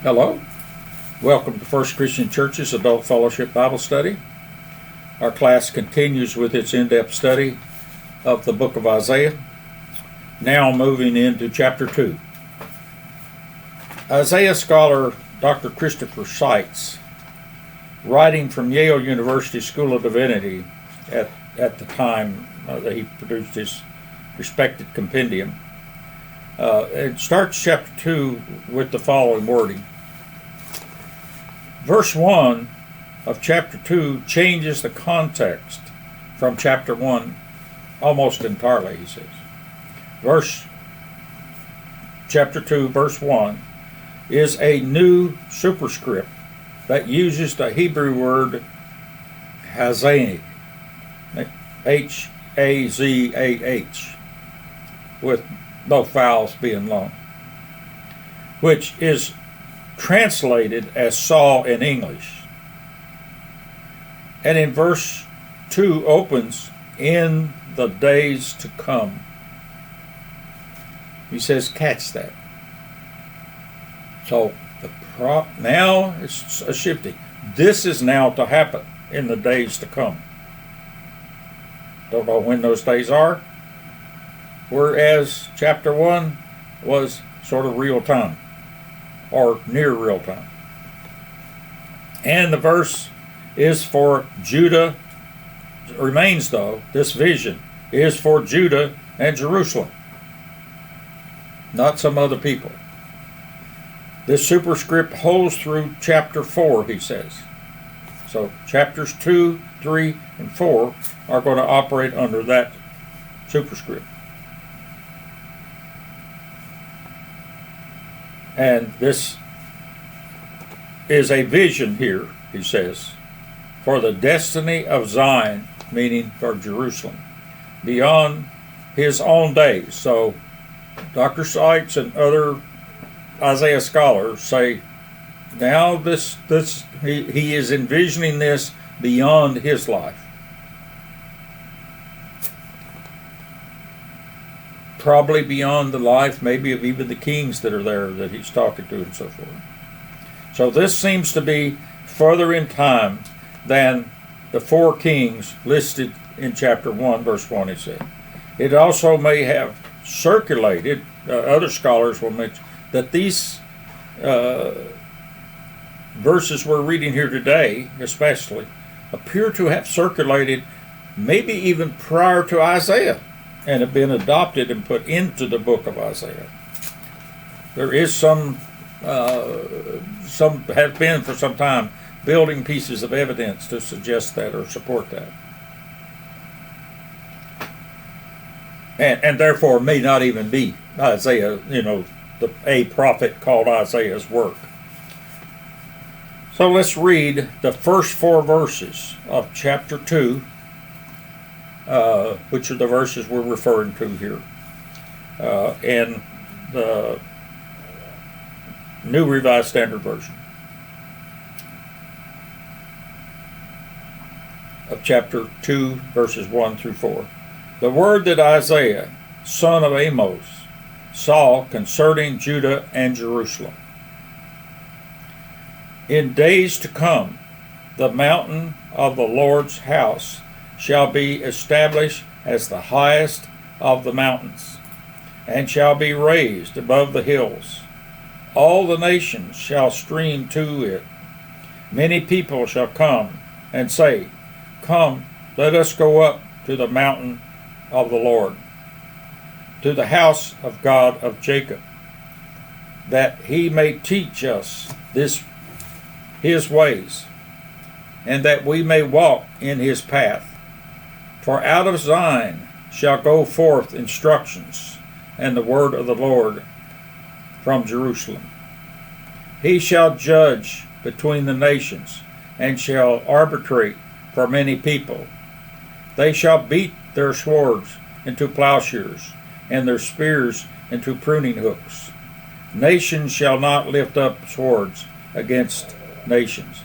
Hello. Welcome to First Christian Church's Adult Fellowship Bible Study. Our class continues with its in-depth study of the book of Isaiah, now moving into chapter 2. Isaiah scholar Dr. Christopher Seitz, writing from Yale University School of Divinity at the time that he produced his respected compendium, it starts chapter 2 with the following wording. Verse 1 of chapter 2 changes the context from chapter 1 almost entirely, he says. Chapter 2, verse 1 is a new superscript that uses the Hebrew word hazanah, H-A-Z-A-H, with both vowels being long, which is translated as saw in English. And in verse 2 opens, in the days to come. He says, catch that. So now it's a shifting. This is now to happen in the days to come. Don't know when those days are. Whereas chapter 1 was sort of real time, or near real time. And the verse is for Judah, remains though, this vision is for Judah and Jerusalem, not some other people. This superscript holds through chapter 4, he says. So chapters 2, 3, and 4 are going to operate under that superscript. And this is a vision here, he says, for the destiny of Zion, meaning for Jerusalem, beyond his own days. So Dr. Seitz and other Isaiah scholars say now he is envisioning this beyond his life. Probably beyond the life maybe of even the kings that are there that he's talking to and so forth. So this seems to be further in time than the 4 kings listed in chapter 1, verse 1, he said. It also may have circulated, other scholars will mention, that these verses we're reading here today, especially, appear to have circulated maybe even prior to Isaiah, and have been adopted and put into the book of Isaiah. There is some have been for some time building pieces of evidence to suggest that or support that. And therefore may not even be Isaiah, a prophet called Isaiah's work. So let's read the first 4 verses of chapter 2, which are the verses we're referring to here, in the New Revised Standard Version of chapter 2, verses 1 through 4. The word that Isaiah, son of Amos, saw concerning Judah and Jerusalem. In days to come, the mountain of the Lord's house shall be established as the highest of the mountains, and shall be raised above the hills. All the nations shall stream to it. Many people shall come and say, come, let us go up to the mountain of the Lord, to the house of God of Jacob, that he may teach us his ways, and that we may walk in his path. For out of Zion shall go forth instructions, and the word of the Lord from Jerusalem. He shall judge between the nations, and shall arbitrate for many people. They shall beat their swords into plowshares, and their spears into pruning hooks. Nations shall not lift up swords against nations,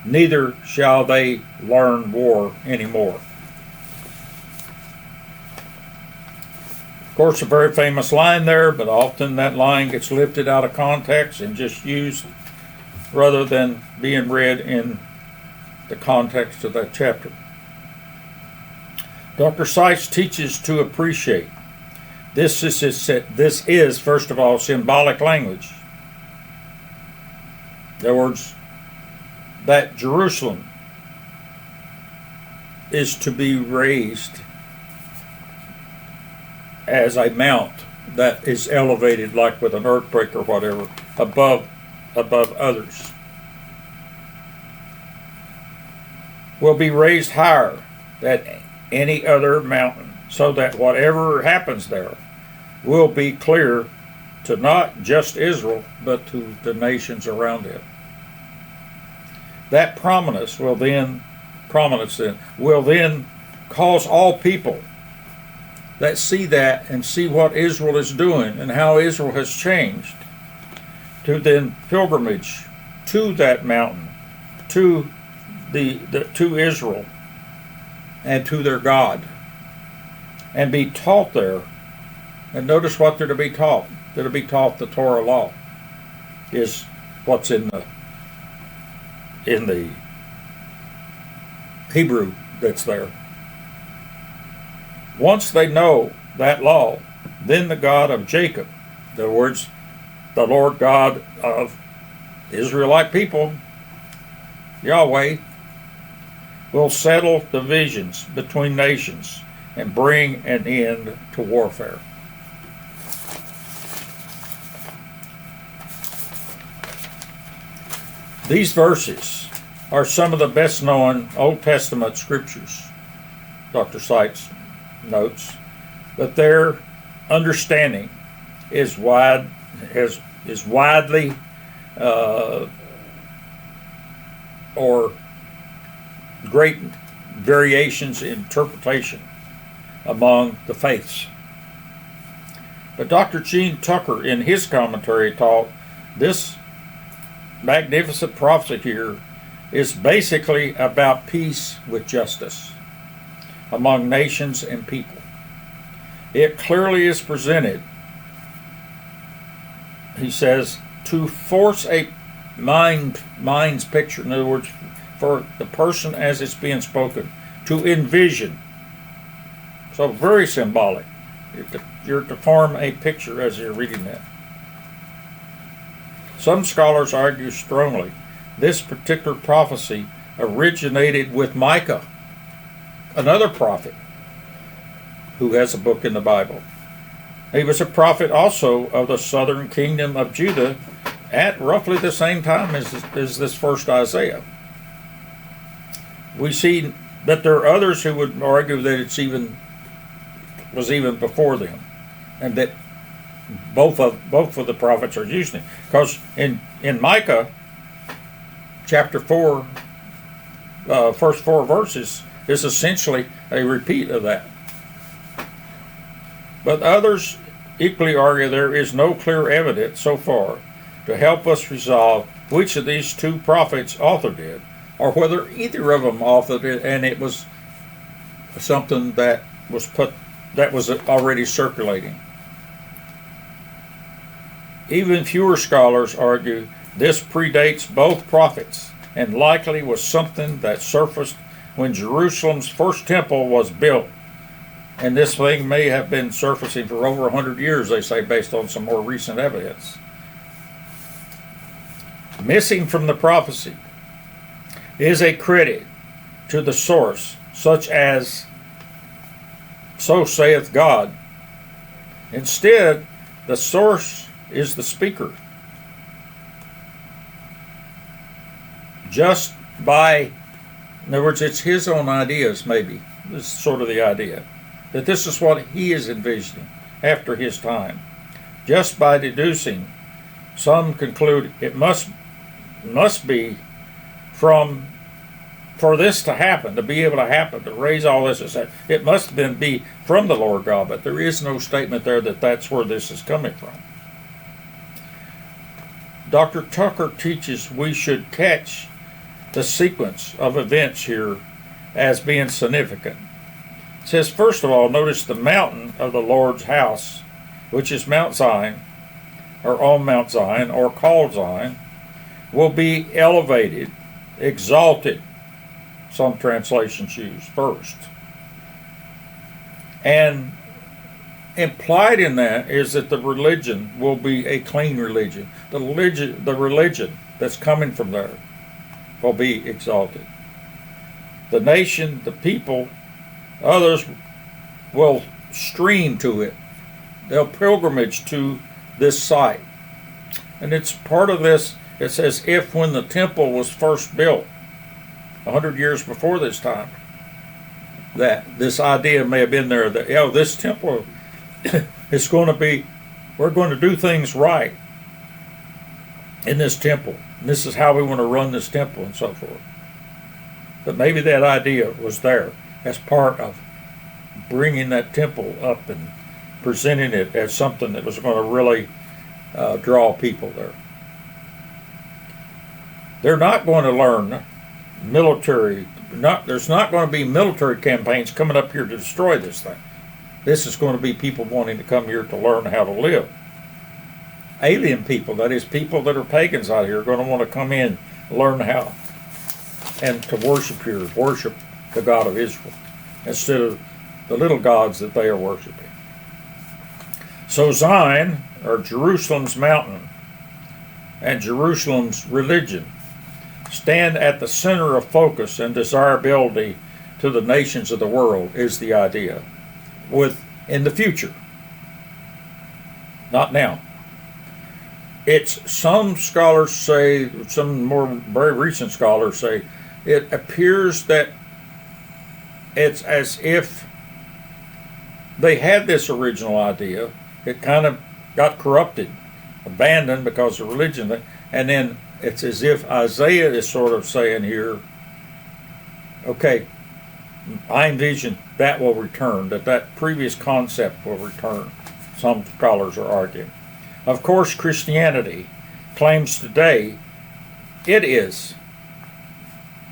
neither shall they learn war anymore. Of course, a very famous line there, but often that line gets lifted out of context and just used rather than being read in the context of that chapter. Dr. Seitz teaches to appreciate. This is, first of all, symbolic language. In other words, that Jerusalem is to be raised as a mount that is elevated, like with an earthquake or whatever, above others. Will be raised higher than any other mountain, so that whatever happens there will be clear to not just Israel, but to the nations around it. That prominence will then cause all people that see that and see what Israel is doing and how Israel has changed to then pilgrimage to that mountain, to to Israel and to their God, and be taught there. And notice what they're to be taught. They're to be taught the Torah law is what's in the Hebrew that's there. Once they know that law, then the God of Jacob, in other words, the Lord God of Israelite people, Yahweh, will settle divisions between nations and bring an end to warfare. These verses are some of the best known Old Testament scriptures, Dr. Seitz notes, but their understanding is widely or great variations in interpretation among the faiths. But Dr. Gene Tucker, in his commentary, taught this magnificent prophecy here is basically about peace with justice among nations and people. It clearly is presented, he says, to force a mind's picture, in other words, for the person as it's being spoken, to envision. So very symbolic. You're to form a picture as you're reading that. Some scholars argue strongly this particular prophecy originated with Micah, another prophet who has a book in the Bible. He was a prophet also of the southern kingdom of Judah at roughly the same time as this first Isaiah. We see that there are others who would argue that was even before them, and that both of the prophets are using it. Because in Micah chapter 4, first 4 verses is essentially a repeat of that. But others equally argue there is no clear evidence so far to help us resolve which of these two prophets authored it, or whether either of them authored it and it was something that was already circulating. Even fewer scholars argue this predates both prophets and likely was something that surfaced when Jerusalem's first temple was built. And this thing may have been surfacing for over 100 years, they say, based on some more recent evidence. Missing from the prophecy is a credit to the source, such as, "So saith God." Instead, the source is the speaker. Just by, in other words, it's his own ideas, maybe. This is sort of the idea. That this is what he is envisioning after his time. Just by deducing, some conclude it must be for this to happen, to be able to happen, to raise all this, it must be from the Lord God, but there is no statement there that that's where this is coming from. Dr. Tucker teaches we should catch the sequence of events here as being significant. It says, first of all, notice the mountain of the Lord's house, which is Mount Zion, or on Mount Zion, or called Zion, will be elevated, exalted, some translations use first. And implied in that is that the religion will be a clean religion. The religion that's coming from there will be exalted. The nation, the people, others will stream to it. They'll pilgrimage to this site. And it's part of this. It's as if when the temple was first built, 100 years before this time, that this idea may have been there that, this temple is going to be, we're going to do things right in this temple. And this is how we want to run this temple and so forth. But maybe that idea was there as part of bringing that temple up and presenting it as something that was going to really draw people there. They're not going to learn military, there's not going to be military campaigns coming up here to destroy this thing. This is going to be people wanting to come here to learn how to live. Alien people, that is people that are pagans out here, are going to want to come in, learn how, and to worship here, worship the God of Israel, instead of the little gods that they are worshiping. So Zion, or Jerusalem's mountain, and Jerusalem's religion, stand at the center of focus and desirability to the nations of the world, is the idea, in the future, not now. It's, some scholars say, some more very recent scholars say, it appears that it's as if they had this original idea. It kind of got corrupted, abandoned because of religion, and then it's as if Isaiah is sort of saying here, okay, I envision that will return, that previous concept will return. Some scholars are arguing. Of course, Christianity claims today it is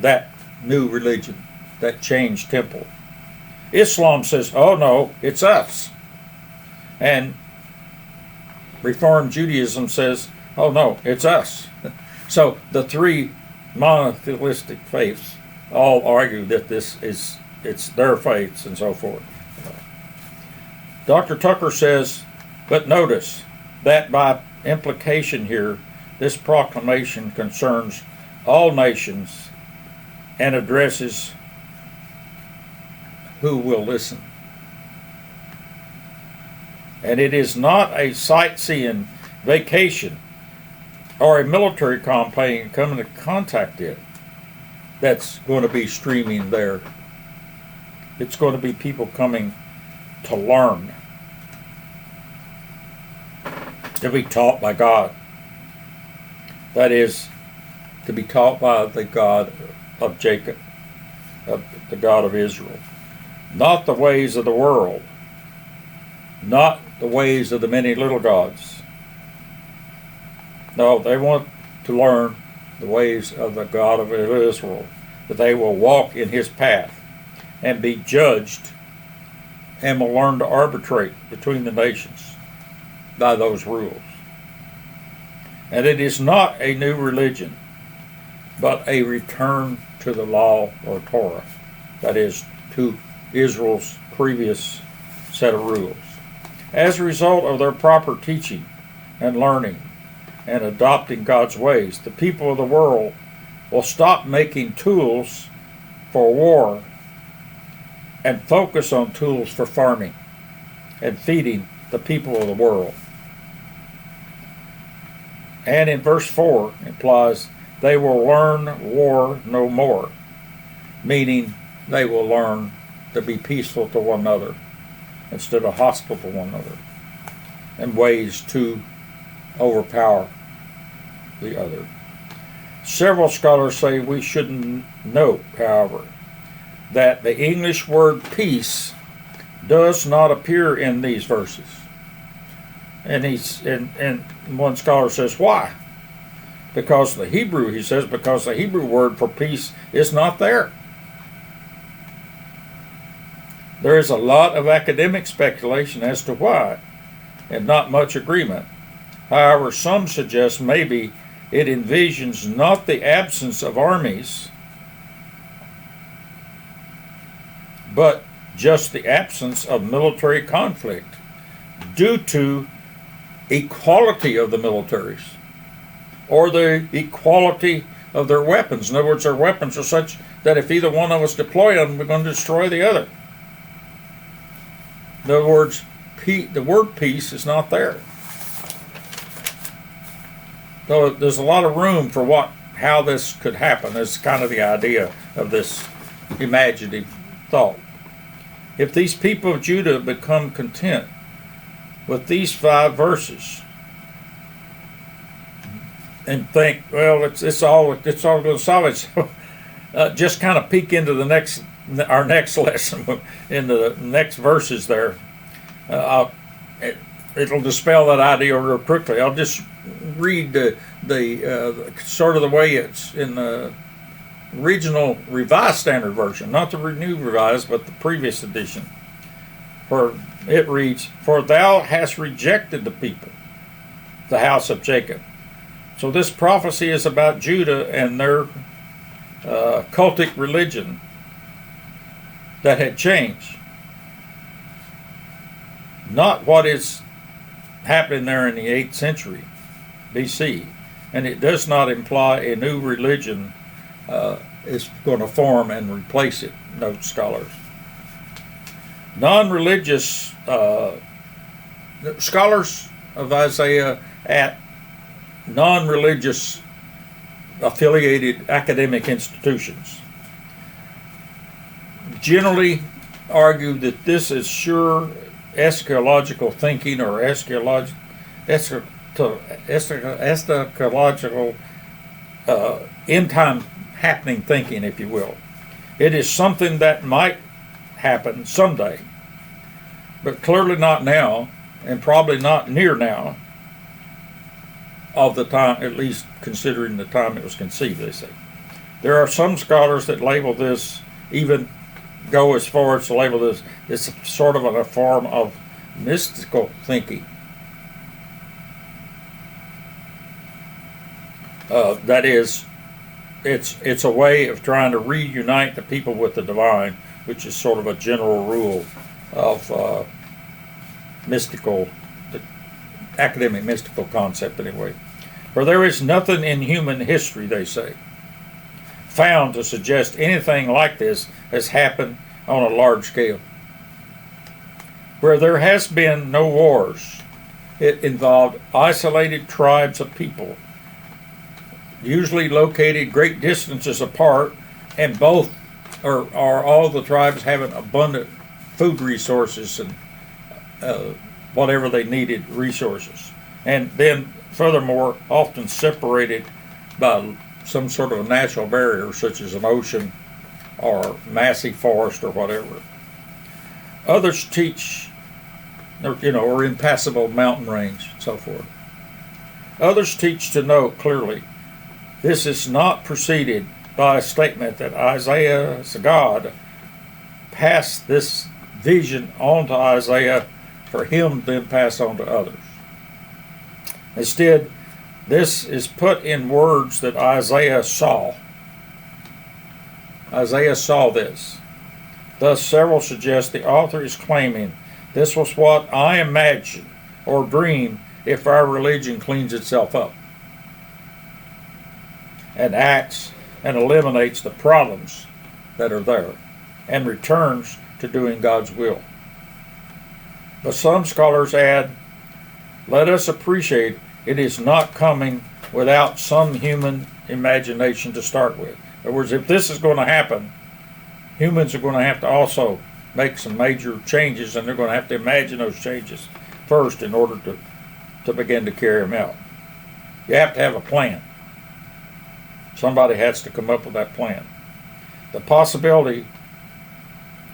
that new religion, that changed temple. Islam says, oh no, it's us. And Reformed Judaism says, oh no, it's us. So the three monotheistic faiths all argue that it's their faiths and so forth. Dr. Tucker says, but notice that by implication here, this proclamation concerns all nations and addresses who will listen. And it is not a sightseeing vacation or a military campaign coming to contact it that's going to be streaming there. It's going to be people coming to learn, to be taught by God. That is, to be taught by the God of Jacob, the God of Israel. Not the ways of the world, not the ways of the many little gods. No, they want to learn the ways of the God of Israel, that they will walk in his path and be judged and will learn to arbitrate between the nations by those rules. And it is not a new religion, but a return to the law or Torah, that is, to Israel's previous set of rules. As a result of their proper teaching and learning and adopting God's ways, the people of the world will stop making tools for war and focus on tools for farming and feeding the people of the world. And in verse 4 implies they will learn war no more, meaning they will learn to be peaceful to one another instead of hostile to one another, and ways to overpower the other. Several scholars say we should note, however, that the English word peace does not appear in these verses. And one scholar says, why? Because the Hebrew word for peace is not there. There is a lot of academic speculation as to why, and not much agreement. However, some suggest maybe it envisions not the absence of armies, but just the absence of military conflict due to equality of the militaries or the equality of their weapons. In other words, their weapons are such that if either one of us deploy them, we're going to destroy the other. In other words, the word peace is not there. So there's a lot of room for how this could happen. That's kind of the idea of this imaginative thought. If these people of Judah become content with these 5 verses and think, well, it's all going to solve it, so, just kind of peek into our next lesson in the next verses there. It'll dispel that idea real quickly. I'll just read the sort of the way it's in the original Revised Standard Version, not the New Revised, but the previous edition. For it reads, "For thou hast rejected the people, the house of Jacob." So this prophecy is about Judah and their cultic religion that had changed. Not what is happening there in the 8th century BC. And it does not imply a new religion is going to form and replace it, note scholars. Non-religious scholars of Isaiah at non-religious affiliated academic institutions generally argue that this is sure eschatological thinking or eschatological end time happening thinking, if you will. It is something that might happen someday, but clearly not now, and probably not near now of the time, at least considering the time it was conceived, they say. There are some scholars that label this, even go as far as to label this, it's sort of a form of mystical thinking. That is, it's a way of trying to reunite the people with the divine, which is sort of a general rule of academic mystical concept anyway. For there is nothing in human history, they say, found to suggest anything like this has happened on a large scale. Where there has been no wars, it involved isolated tribes of people, usually located great distances apart, and both are all the tribes having abundant food resources and whatever they needed resources. And then furthermore, often separated by some sort of a natural barrier, such as an ocean or massive forest or whatever. Others teach, or impassable mountain range, and so forth. Others teach to note clearly, this is not preceded by a statement that Isaiah's God passed this vision on to Isaiah for him to then pass on to others. Instead, this is put in words that Isaiah saw. Isaiah saw this. Thus, several suggest the author is claiming this was what I imagine or dream if our religion cleans itself up and acts and eliminates the problems that are there and returns to doing God's will. But some scholars add, let us appreciate it is not coming without some human imagination to start with. In other words, if this is going to happen, humans are going to have to also make some major changes, and they're going to have to imagine those changes first in order to begin to carry them out. You have to have a plan. Somebody has to come up with that plan. The possibility,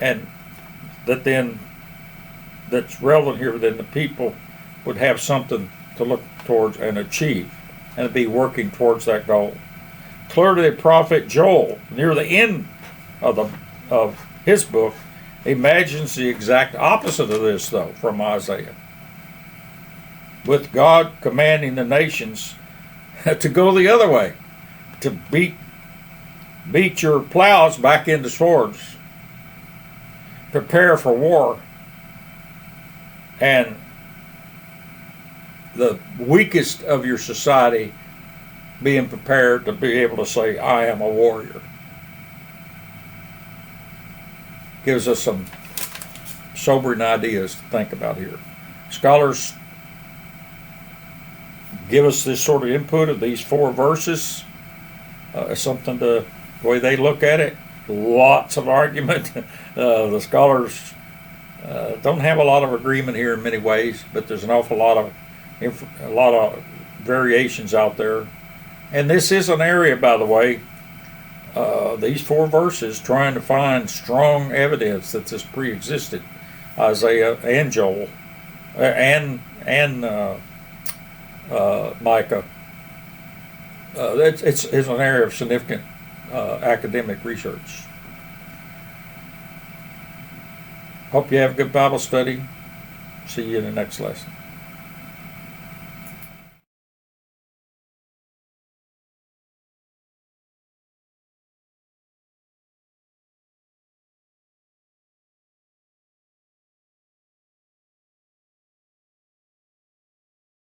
and that's relevant here, then the people would have something to look towards and achieve, and be working towards that goal. Clearly, the prophet Joel, near the end of his book, imagines the exact opposite of this, though, from Isaiah, with God commanding the nations to go the other way, to beat your plows back into swords, prepare for war, and the weakest of your society being prepared to be able to say, I am a warrior. Gives us some sobering ideas to think about here. Scholars give us this sort of input of these 4 verses. Something to the way they look at it. Lots of argument. The scholars don't have a lot of agreement here in many ways, but there's an awful lot of variations out there. And this is an area, by the way, these 4 verses trying to find strong evidence that this pre-existed. Isaiah and Joel and Micah. It's an area of significant academic research. Hope you have a good Bible study. See you in the next lesson.